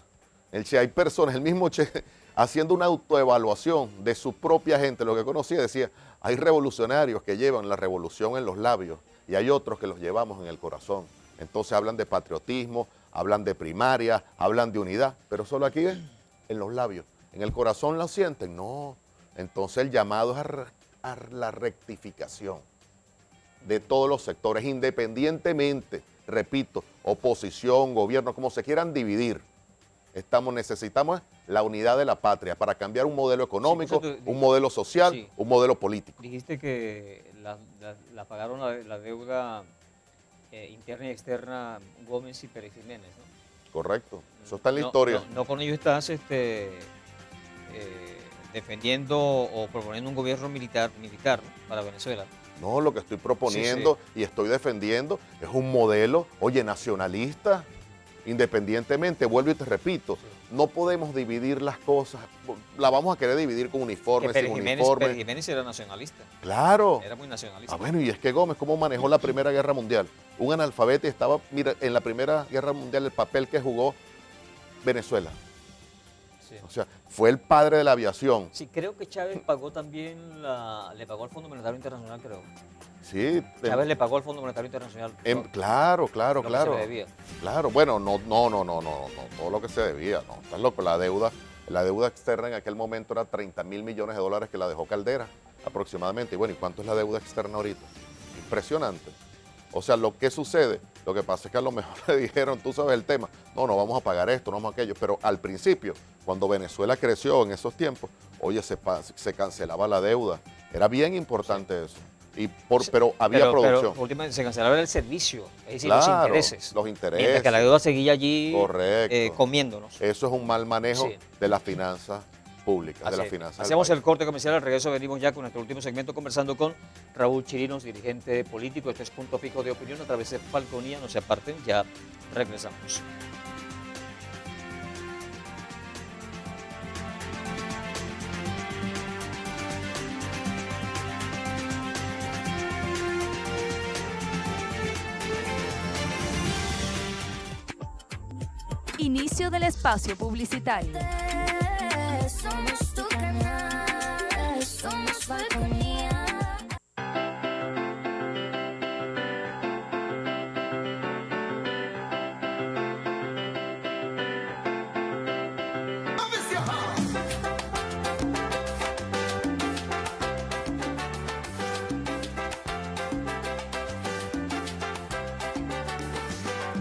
El Che, hay personas, el mismo Che, haciendo una autoevaluación de su propia gente, lo que conocía, decía, hay revolucionarios que llevan la revolución en los labios y hay otros que los llevamos en el corazón. Entonces hablan de patriotismo, hablan de primaria, hablan de unidad, pero solo aquí es en los labios. En el corazón lo sienten, no. Entonces el llamado es a la rectificación de todos los sectores, independientemente, repito, oposición, gobierno, como se quieran dividir. Necesitamos la unidad de la patria para cambiar un modelo económico, Sí, un modelo social, sí. un modelo político. Dijiste que la pagaron la deuda interna y externa Gómez y Pérez Jiménez, ¿no? Correcto, eso está en la No, historia. No con ello estás defendiendo o proponiendo un gobierno militar, ¿no? Para Venezuela. No, lo que estoy proponiendo y estoy defendiendo es un modelo, oye, nacionalista, independientemente, vuelvo y te repito, no podemos dividir las cosas, la vamos a querer dividir con Que uniformes, Pérez sin Jiménez, uniformes. Pérez Jiménez era nacionalista, Claro. era muy nacionalista. Ah, bueno, y es que Gómez, ¿cómo manejó la Primera Guerra Mundial? Un analfabeto y estaba, mira, en la Primera Guerra Mundial el papel que jugó Venezuela. Sí. O sea, fue el padre de la aviación. Sí, creo que Chávez pagó también, le pagó al Fondo Monetario Internacional, creo. Sí, Chávez le pagó al Fondo Monetario Internacional. claro, lo que se le debía. Claro, bueno, no, todo lo que se debía, no, estás loco, la deuda externa en aquel momento era 30.000 millones de dólares que la dejó Caldera, aproximadamente. Y bueno, ¿y cuánto es la deuda externa ahorita? Impresionante. O sea, lo que sucede, lo que pasa es que a lo mejor le dijeron, tú sabes el tema, no vamos a pagar esto, no vamos a aquello, pero al principio, cuando Venezuela creció en esos tiempos, oye, se cancelaba la deuda, era bien importante eso, pero había producción. Pero últimamente se cancelaba el servicio, es decir, Claro, los intereses. los intereses. Mientras que la deuda seguía allí Correcto. comiéndonos. Eso es un mal manejo Sí. de las finanzas públicas, de Así las es. finanzas del Hacemos país. el corte comercial, al regreso venimos ya con nuestro último segmento conversando con Raúl Chirinos, dirigente político. Este es Punto Fijo de Opinión a través de Falconía. No se aparten, ya regresamos. Inicio del espacio publicitario. Somos tu canal, somos Falconía.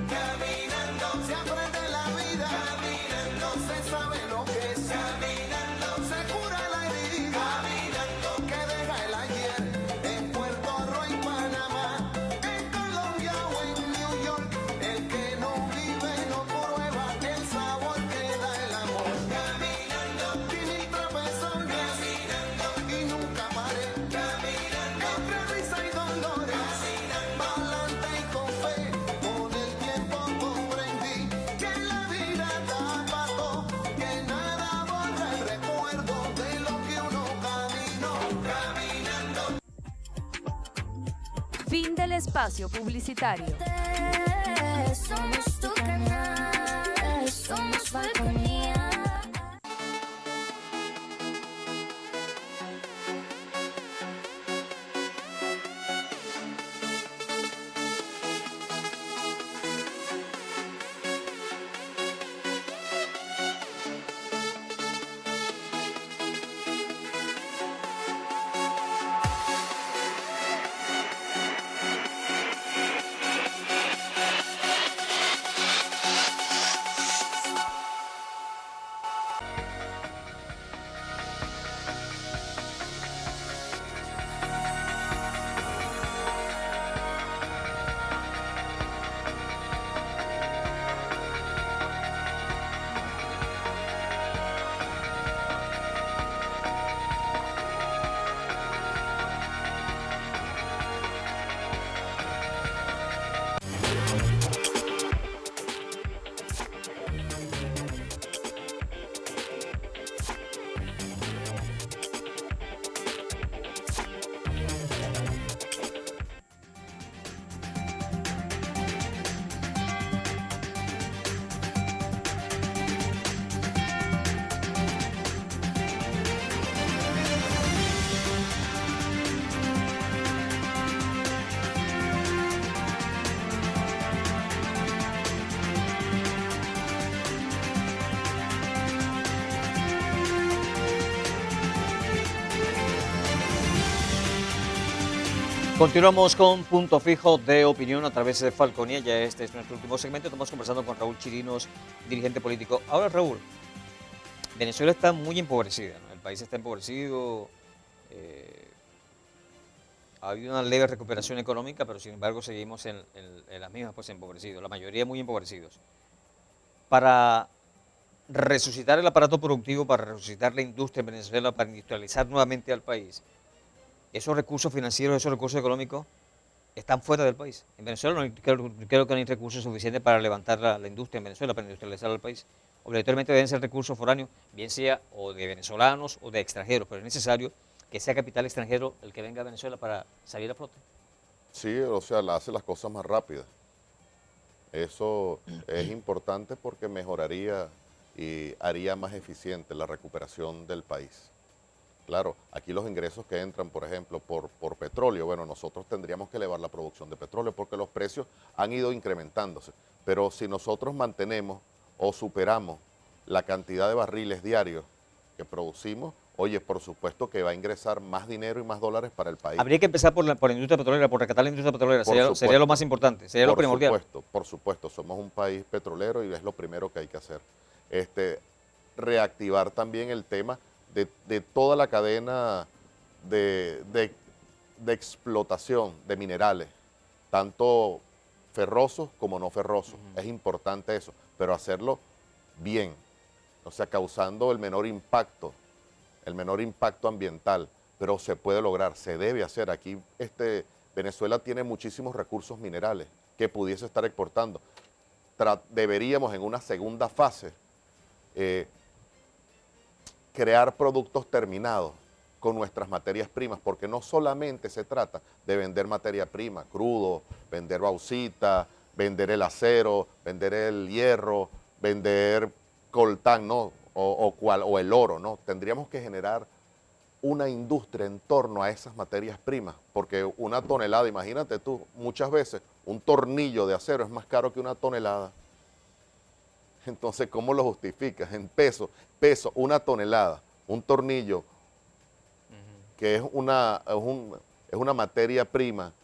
Caminando se aprende la vida, caminando se sabe lo que es, caminando se cura la herida, caminando que deja el ayer, en Puerto Rico y Panamá, en Colombia o en New York, el que no vive no prueba el sabor que da el amor, caminando sin tropezones, caminando y nunca paré, caminando entre risa y dolores, pa'lante y con fe. Con el tiempo comprendí que la vida da pato, que nada borra el recuerdo de lo que uno caminó, caminando. Fin del espacio publicitario. Somos tu canal, somos Falconía. Continuamos con Punto Fijo de Opinión a través de Falconía. Ya este es nuestro último segmento. Estamos conversando con Raúl Chirinos, dirigente político. Ahora, Raúl, Venezuela está muy empobrecida, ¿no? El país está empobrecido. Ha habido una leve recuperación económica, pero sin embargo seguimos en las mismas, pues empobrecidos. La mayoría muy empobrecidos. Para resucitar el aparato productivo, para resucitar la industria en Venezuela, para industrializar nuevamente al país, esos recursos financieros, esos recursos económicos están fuera del país. En Venezuela no creo que no hay recursos suficientes para levantar la industria en Venezuela, para industrializar al país. Obligatoriamente deben ser recursos foráneos, bien sea o de venezolanos o de extranjeros, pero es necesario que sea capital extranjero el que venga a Venezuela para salir a flote. Sí, o sea, hace las cosas más rápidas. Eso es importante porque mejoraría y haría más eficiente la recuperación del país. Claro, aquí los ingresos que entran, por ejemplo, por petróleo, bueno, nosotros tendríamos que elevar la producción de petróleo porque los precios han ido incrementándose. Pero si nosotros mantenemos o superamos la cantidad de barriles diarios que producimos, oye, por supuesto que va a ingresar más dinero y más dólares para el país. Habría que empezar por la industria petrolera, por rescatar la industria petrolera, sería lo supuesto. más importante, sería lo primordial. Por supuesto, somos un país petrolero y es lo primero que hay que hacer. Reactivar también el tema de toda la cadena de explotación de minerales, tanto ferrosos como no ferrosos. Es importante eso, pero hacerlo bien, o sea, causando el menor impacto ambiental, pero se puede lograr, se debe hacer. Aquí Venezuela tiene muchísimos recursos minerales que pudiese estar exportando. Deberíamos en una segunda fase crear productos terminados con nuestras materias primas, porque no solamente se trata de vender materia prima, crudo, vender bauxita, vender el acero, vender el hierro, vender coltán, ¿no? O el oro, ¿no? Tendríamos que generar una industria en torno a esas materias primas, porque una tonelada, imagínate tú, muchas veces un tornillo de acero es más caro que una tonelada. Entonces, ¿cómo lo justificas? En peso, una tonelada, un tornillo, que es una materia prima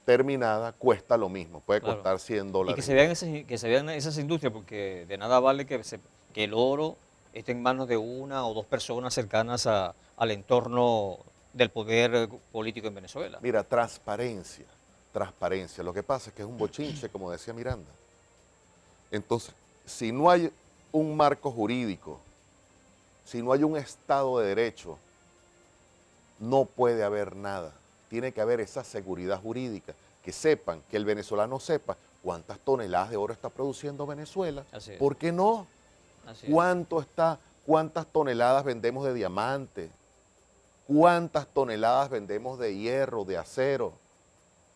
terminada, cuesta lo mismo, puede Claro. costar $100. Y que se vean esas industrias, porque de nada vale que el oro esté en manos de una o dos personas cercanas al entorno del poder político en Venezuela. Mira, transparencia. Lo que pasa es que es un bochinche, como decía Miranda. Entonces, si no hay un marco jurídico, si no hay un Estado de Derecho, no puede haber nada. Tiene que haber esa seguridad jurídica, que sepan, que el venezolano sepa cuántas toneladas de oro está produciendo Venezuela. Así es. ¿Por qué no? Así es. ¿Cuántas toneladas vendemos de diamante? ¿Cuántas toneladas vendemos de hierro, de acero?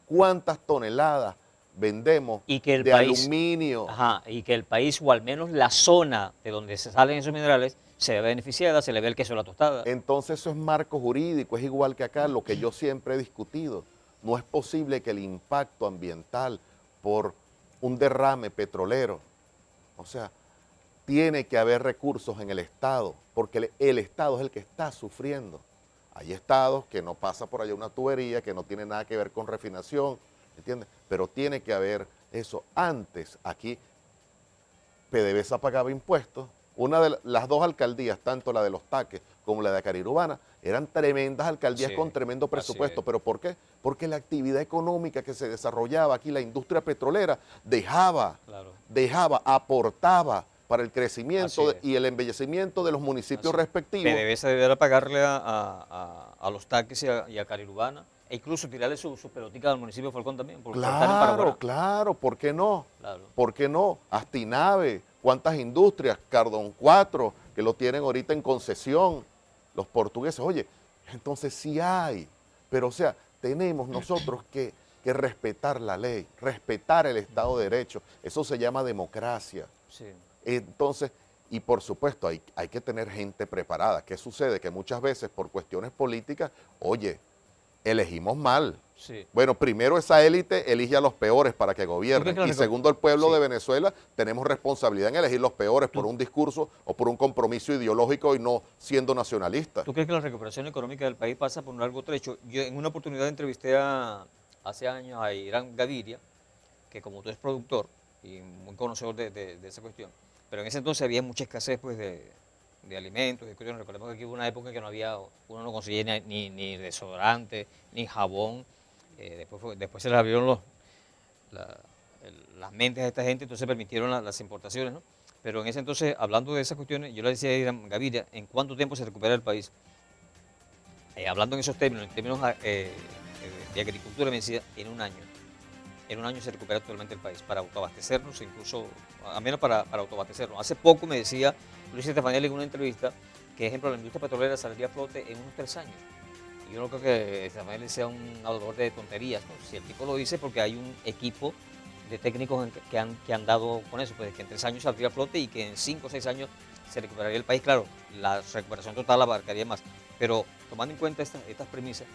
¿Cuántas toneladas vendemos de aluminio? Ajá, y que el país, o al menos la zona de donde se salen esos minerales, se ve beneficiada, se le ve el queso a la tostada. Entonces eso es marco jurídico, es igual que acá, lo que yo siempre he discutido. No es posible que el impacto ambiental por un derrame petrolero, o sea, tiene que haber recursos en el Estado, porque el Estado es el que está sufriendo. Hay estados que no pasa por allá una tubería, que no tiene nada que ver con refinación, ¿entiendes? Pero tiene que haber eso. Antes, aquí, PDVSA pagaba impuestos. Una de las dos alcaldías, tanto la de Los Taques como la de Carirubana, eran tremendas alcaldías con tremendo presupuesto. ¿Pero por qué? Porque la actividad económica que se desarrollaba aquí, la industria petrolera, aportaba para el crecimiento y el embellecimiento de los municipios respectivos. PDVSA deberá pagarle a Los Taques y a Carirubana, e incluso tirarle sus peloticas al municipio de Falcón también. Por estar en Paraguaná. Claro, ¿por qué no? Claro. ¿Por qué no? Astinave, ¿cuántas industrias? Cardón 4, que lo tienen ahorita en concesión, los portugueses. Oye, entonces sí hay, pero o sea, tenemos nosotros que respetar la ley, respetar el Estado de Derecho. Eso se llama democracia. Sí. Entonces, y por supuesto, hay que tener gente preparada. ¿Qué sucede? Que muchas veces por cuestiones políticas, oye, elegimos mal. Sí. Bueno, primero esa élite elige a los peores para que gobiernen que la y reco- segundo el pueblo Sí. de Venezuela tenemos responsabilidad en elegir los peores por un discurso o por un compromiso ideológico y no siendo nacionalistas. ¿Tú crees que la recuperación económica del país pasa por un largo trecho? Yo en una oportunidad entrevisté hace años a Irán Gaviria, que como tú es productor y muy conocedor de esa cuestión, pero en ese entonces había mucha escasez pues, de alimentos, de cuestiones. Recordemos que aquí hubo una época que no había, uno no conseguía ni desodorante, ni jabón. Después se les abrieron las mentes a esta gente, entonces permitieron las importaciones, ¿no? Pero en ese entonces, hablando de esas cuestiones, yo le decía a Irán Gaviria, ¿en cuánto tiempo se recupera el país? Hablando en esos términos, en términos de agricultura, me decía, en un año. En un año se recupera totalmente el país para autoabastecernos, incluso, a menos para autoabastecernos. Hace poco me decía Luis Estefanelli en una entrevista que, por ejemplo, la industria petrolera saldría a flote en unos 3 años. Y yo no creo que Estefanelli sea un autor de tonterías, ¿no? Si el tipo lo dice porque hay un equipo de técnicos que han dado con eso, pues que en 3 años saldría a flote y que en 5 o 6 años se recuperaría el país. Claro, la recuperación total abarcaría más. Pero tomando en cuenta estas premisas,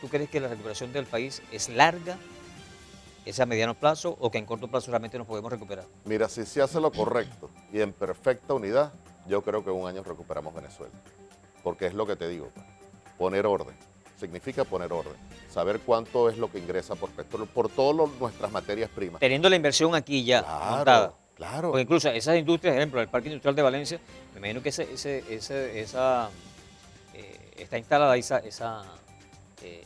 ¿tú crees que la recuperación del país es larga, es a mediano plazo o que en corto plazo realmente nos podemos recuperar? Mira, si se hace lo correcto y en perfecta unidad, yo creo que en un año recuperamos Venezuela. Porque es lo que te digo, pues, poner orden. Significa poner orden. Saber cuánto es lo que ingresa por petróleo, por todas nuestras materias primas. Teniendo la inversión aquí ya montada. Claro. Porque incluso esas industrias, por ejemplo, el Parque Industrial de Valencia, me imagino que está instalada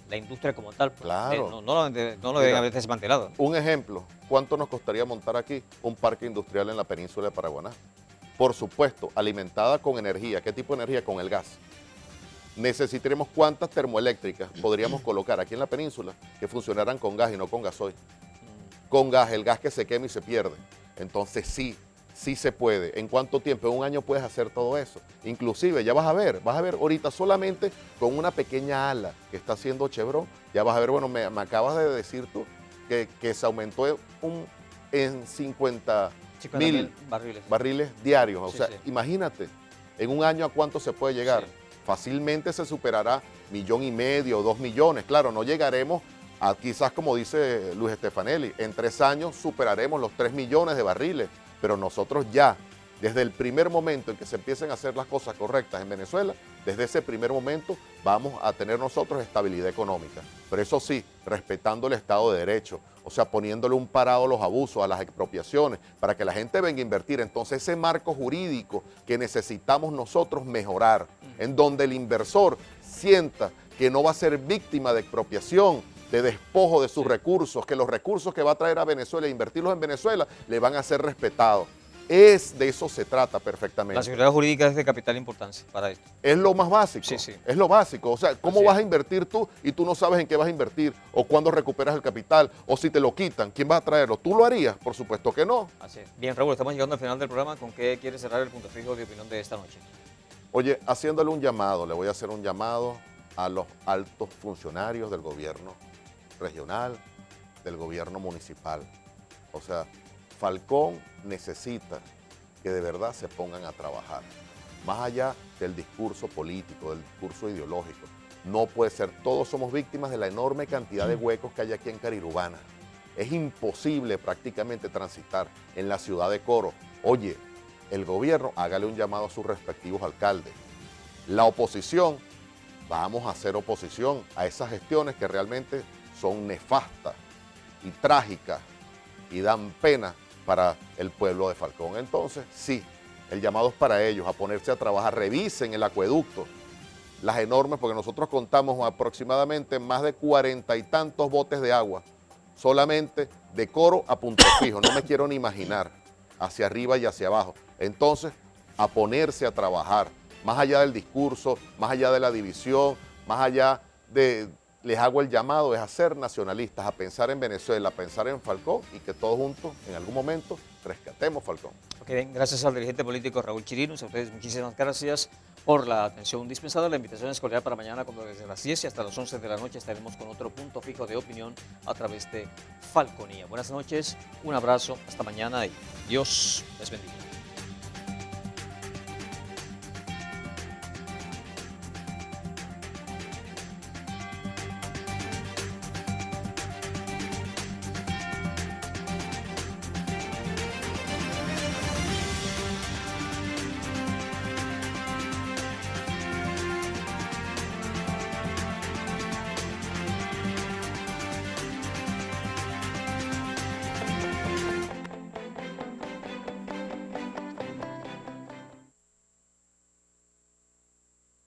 la industria como tal. Pues. Claro. No lo deben Mira, haber desmantelado. Un ejemplo, ¿cuánto nos costaría montar aquí un parque industrial en la península de Paraguaná? Por supuesto, alimentada con energía. ¿Qué tipo de energía? Con el gas. Necesitaremos cuántas termoeléctricas podríamos colocar aquí en la península que funcionaran con gas y no con gasoil. Con gas, el gas que se quema y se pierde. Entonces sí se puede. ¿En cuánto tiempo? En un año puedes hacer todo eso. Inclusive, ya vas a ver ahorita solamente con una pequeña ala que está haciendo Chevron, ya vas a ver, bueno, me acabas de decir tú que se aumentó en 50.000 barriles diarios. O Sí, sea, sí. imagínate, en un año a cuánto se puede llegar. Sí. Fácilmente se superará 1,5 millones o 2 millones. Claro, no llegaremos a quizás como dice Luis Estefanelli, en 3 años superaremos los 3 millones de barriles, pero nosotros ya, desde el primer momento en que se empiecen a hacer las cosas correctas en Venezuela, desde ese primer momento vamos a tener nosotros estabilidad económica. Pero eso sí, respetando el Estado de Derecho, o sea, poniéndole un parado a los abusos, a las expropiaciones, para que la gente venga a invertir. Entonces ese marco jurídico que necesitamos nosotros mejorar, en donde el inversor sienta que no va a ser víctima de expropiación, de despojo de sus recursos, que los recursos que va a traer a Venezuela e invertirlos en Venezuela le van a ser respetados. De eso se trata perfectamente. La seguridad jurídica es de capital importancia para esto. Es lo más básico. Sí, sí. Es lo básico. O sea, ¿cómo Así vas es. a invertir tú y tú no sabes en qué vas a invertir? O cuándo recuperas el capital, o si te lo quitan, ¿quién va a traerlo? ¿Tú lo harías? Por supuesto que no. Así es. Bien, Raúl, estamos llegando al final del programa. ¿Con qué quieres cerrar el punto fijo de opinión de esta noche? Oye, haciéndole un llamado, le voy a hacer un llamado a los altos funcionarios del gobierno regional, del gobierno municipal. O sea, Falcón necesita que de verdad se pongan a trabajar. Más allá del discurso político, del discurso ideológico. No puede ser, todos somos víctimas de la enorme cantidad de huecos que hay aquí en Carirubana. Es imposible prácticamente transitar en la ciudad de Coro. Oye, el gobierno hágale un llamado a sus respectivos alcaldes. La oposición, vamos a hacer oposición a esas gestiones que realmente son nefastas y trágicas y dan pena para el pueblo de Falcón. Entonces, sí, el llamado es para ellos, a ponerse a trabajar. Revisen el acueducto, las enormes, porque nosotros contamos aproximadamente más de 40 y tantos botes de agua, solamente de Coro a Punto Fijo, no me quiero ni imaginar, hacia arriba y hacia abajo. Entonces, a ponerse a trabajar, más allá del discurso, más allá de la división, más allá de... Les hago el llamado, es a ser nacionalistas, a pensar en Venezuela, a pensar en Falcón y que todos juntos, en algún momento, rescatemos Falcón. Ok, bien, gracias al dirigente político Raúl Chirinos. A ustedes muchísimas gracias por la atención dispensada. La invitación es cordial para mañana, cuando desde las 10 y hasta las 11 de la noche estaremos con otro punto fijo de opinión a través de Falconía. Buenas noches, un abrazo, hasta mañana y Dios les bendiga.